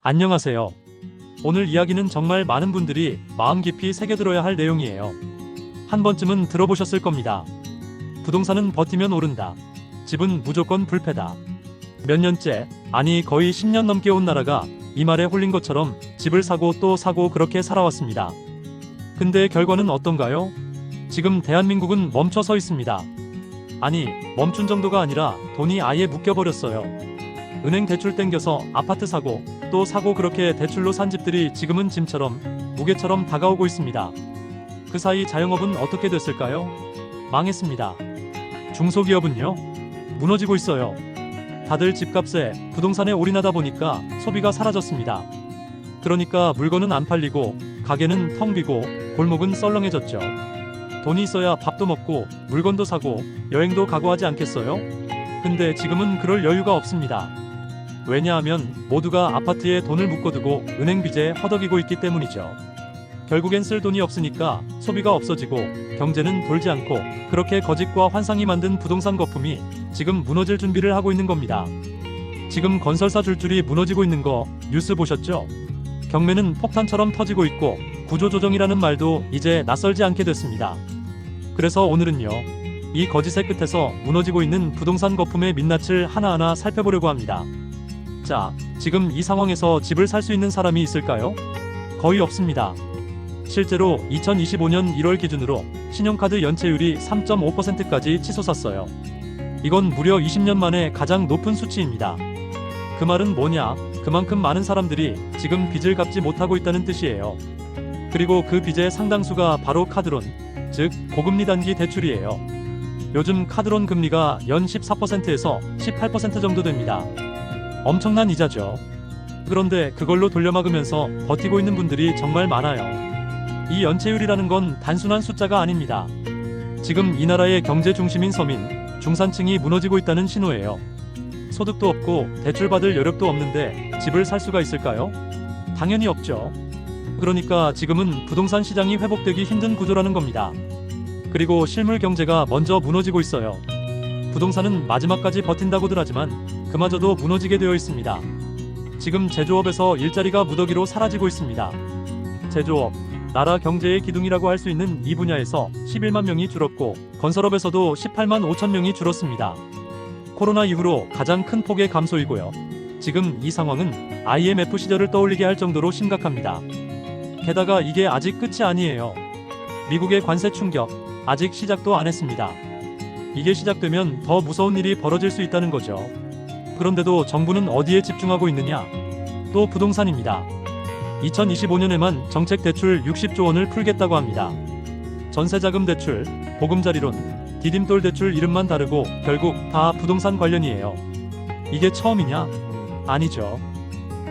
안녕하세요. 오늘 이야기는 정말 많은 분들이 마음 깊이 새겨들어야 할 내용이에요. 한 번쯤은 들어보셨을 겁니다. 부동산은 버티면 오른다. 집은 무조건 불패다. 몇 년째, 아니 거의 10년 넘게 온 나라가 이 말에 홀린 것처럼 집을 사고 또 사고 그렇게 살아왔습니다. 근데 결과는 어떤가요? 지금 대한민국은 멈춰서 있습니다. 아니, 멈춘 정도가 아니라 돈이 아예 묶여버렸어요. 은행 대출 땡겨서 아파트 사고 또 사고 그렇게 대출로 산 집들이 지금은 짐처럼 무게처럼 다가오고 있습니다. 그 사이 자영업은 어떻게 됐을까요? 망했습니다. 중소기업은요? 무너지고 있어요. 다들 집값에 부동산에 올인하다 보니까 소비가 사라졌습니다. 그러니까 물건은 안 팔리고 가게는 텅 비고 골목은 썰렁해졌죠. 돈이 있어야 밥도 먹고 물건도 사고 여행도 가고 하지 않겠어요? 근데 지금은 그럴 여유가 없습니다. 왜냐하면 모두가 아파트에 돈을 묶어두고 은행 빚에 허덕이고 있기 때문이죠. 결국엔 쓸 돈이 없으니까 소비가 없어지고 경제는 돌지 않고 그렇게 거짓과 환상이 만든 부동산 거품이 지금 무너질 준비를 하고 있는 겁니다. 지금 건설사 줄줄이 무너지고 있는 거 뉴스 보셨죠? 경매는 폭탄처럼 터지고 있고 구조조정이라는 말도 이제 낯설지 않게 됐습니다. 그래서 오늘은요, 이 거짓의 끝에서 무너지고 있는 부동산 거품의 민낯을 하나하나 살펴보려고 합니다. 자, 지금 이 상황에서 집을 살 수 있는 사람이 있을까요? 거의 없습니다. 실제로 2025년 1월 기준으로 신용카드 연체율이 3.5%까지 치솟았어요. 이건 무려 20년 만에 가장 높은 수치입니다. 그 말은 뭐냐? 그만큼 많은 사람들이 지금 빚을 갚지 못하고 있다는 뜻이에요. 그리고 그 빚의 상당수가 바로 카드론, 즉 고금리 단기 대출이에요. 요즘 카드론 금리가 연 14%에서 18% 정도 됩니다. 엄청난 이자죠. 그런데 그걸로 돌려막으면서 버티고 있는 분들이 정말 많아요. 이 연체율이라는 건 단순한 숫자가 아닙니다. 지금 이 나라의 경제 중심인 서민, 중산층이 무너지고 있다는 신호예요. 소득도 없고 대출받을 여력도 없는데 집을 살 수가 있을까요? 당연히 없죠. 그러니까 지금은 부동산 시장이 회복되기 힘든 구조라는 겁니다. 그리고 실물 경제가 먼저 무너지고 있어요. 부동산은 마지막까지 버틴다고들 하지만 그마저도 무너지게 되어 있습니다. 지금 제조업에서 일자리가 무더기로 사라지고 있습니다. 제조업, 나라 경제의 기둥이라고 할 수 있는 이 분야에서 11만 명이 줄었고 건설업에서도 18만 5천 명이 줄었습니다. 코로나 이후로 가장 큰 폭의 감소이고요. 지금 이 상황은 IMF 시절을 떠올리게 할 정도로 심각합니다. 게다가 이게 아직 끝이 아니에요. 미국의 관세 충격, 아직 시작도 안 했습니다. 이게 시작되면 더 무서운 일이 벌어질 수 있다는 거죠. 그런데도 정부는 어디에 집중하고 있느냐? 또 부동산입니다. 2025년에만 정책 대출 60조 원을 풀겠다고 합니다. 전세자금 대출, 보금자리론, 디딤돌 대출 이름만 다르고 결국 다 부동산 관련이에요. 이게 처음이냐? 아니죠.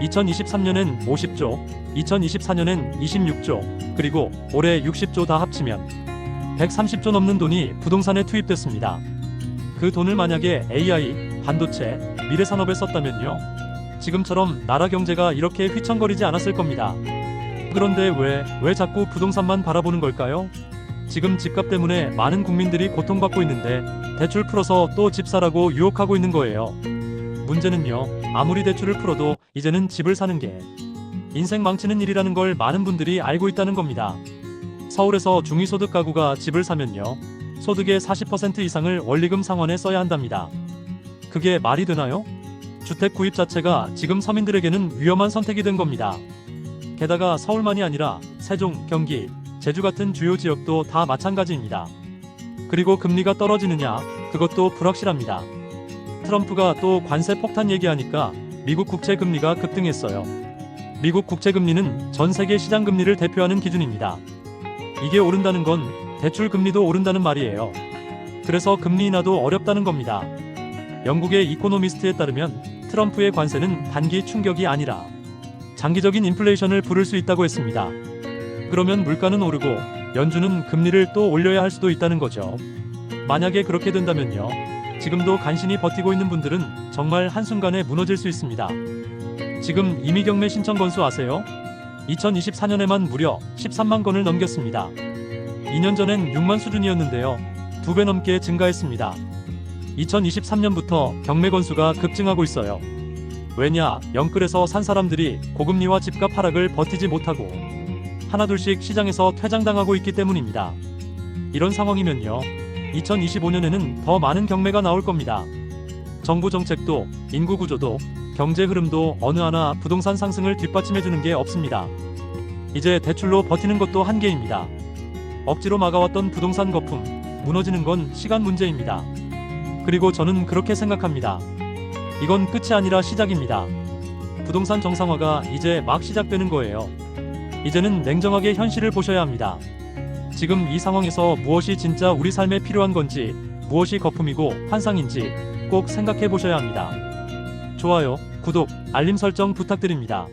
2023년엔 50조, 2024년엔 26조, 그리고 올해 60조 다 합치면 130조 넘는 돈이 부동산에 투입됐습니다. 그 돈을 만약에 AI, 반도체, 미래산업에 썼다면요? 지금처럼 나라 경제가 이렇게 휘청거리지 않았을 겁니다. 그런데 왜 자꾸 부동산만 바라보는 걸까요? 지금 집값 때문에 많은 국민들이 고통받고 있는데 대출 풀어서 또 집 사라고 유혹하고 있는 거예요. 문제는요, 아무리 대출을 풀어도 이제는 집을 사는 게 인생 망치는 일이라는 걸 많은 분들이 알고 있다는 겁니다. 서울에서 중위소득 가구가 집을 사면요, 소득의 40% 이상을 원리금 상환에 써야 한답니다. 그게 말이 되나요? 주택 구입 자체가 지금 서민들에게는 위험한 선택이 된 겁니다. 게다가 서울만이 아니라 세종, 경기, 제주 같은 주요 지역도 다 마찬가지입니다. 그리고 금리가 떨어지느냐? 그것도 불확실합니다. 트럼프가 또 관세 폭탄 얘기하니까 미국 국채 금리가 급등했어요. 미국 국채 금리는 전 세계 시장 금리를 대표하는 기준입니다. 이게 오른다는 건 대출 금리도 오른다는 말이에요. 그래서 금리 인하도 어렵다는 겁니다. 영국의 이코노미스트에 따르면 트럼프의 관세는 단기 충격이 아니라 장기적인 인플레이션을 부를 수 있다고 했습니다. 그러면 물가는 오르고 연준은 금리를 또 올려야 할 수도 있다는 거죠. 만약에 그렇게 된다면요, 지금도 간신히 버티고 있는 분들은 정말 한순간에 무너질 수 있습니다. 지금 임의경매 신청 건수 아세요? 2024년에만 무려 13만 건을 넘겼습니다. 2년 전엔 6만 수준이었는데요, 2배 넘게 증가했습니다. 2023년부터 경매 건수가 급증하고 있어요. 왜냐, 영끌에서 산 사람들이 고금리와 집값 하락을 버티지 못하고 하나둘씩 시장에서 퇴장당하고 있기 때문입니다. 이런 상황이면요, 2025년에는 더 많은 경매가 나올 겁니다. 정부 정책도, 인구 구조도, 경제 흐름도 어느 하나 부동산 상승을 뒷받침해주는 게 없습니다. 이제 대출로 버티는 것도 한계입니다. 억지로 막아왔던 부동산 거품, 무너지는 건 시간 문제입니다. 그리고 저는 그렇게 생각합니다. 이건 끝이 아니라 시작입니다. 부동산 정상화가 이제 막 시작되는 거예요. 이제는 냉정하게 현실을 보셔야 합니다. 지금 이 상황에서 무엇이 진짜 우리 삶에 필요한 건지, 무엇이 거품이고 환상인지 꼭 생각해 보셔야 합니다. 좋아요, 구독, 알림 설정 부탁드립니다.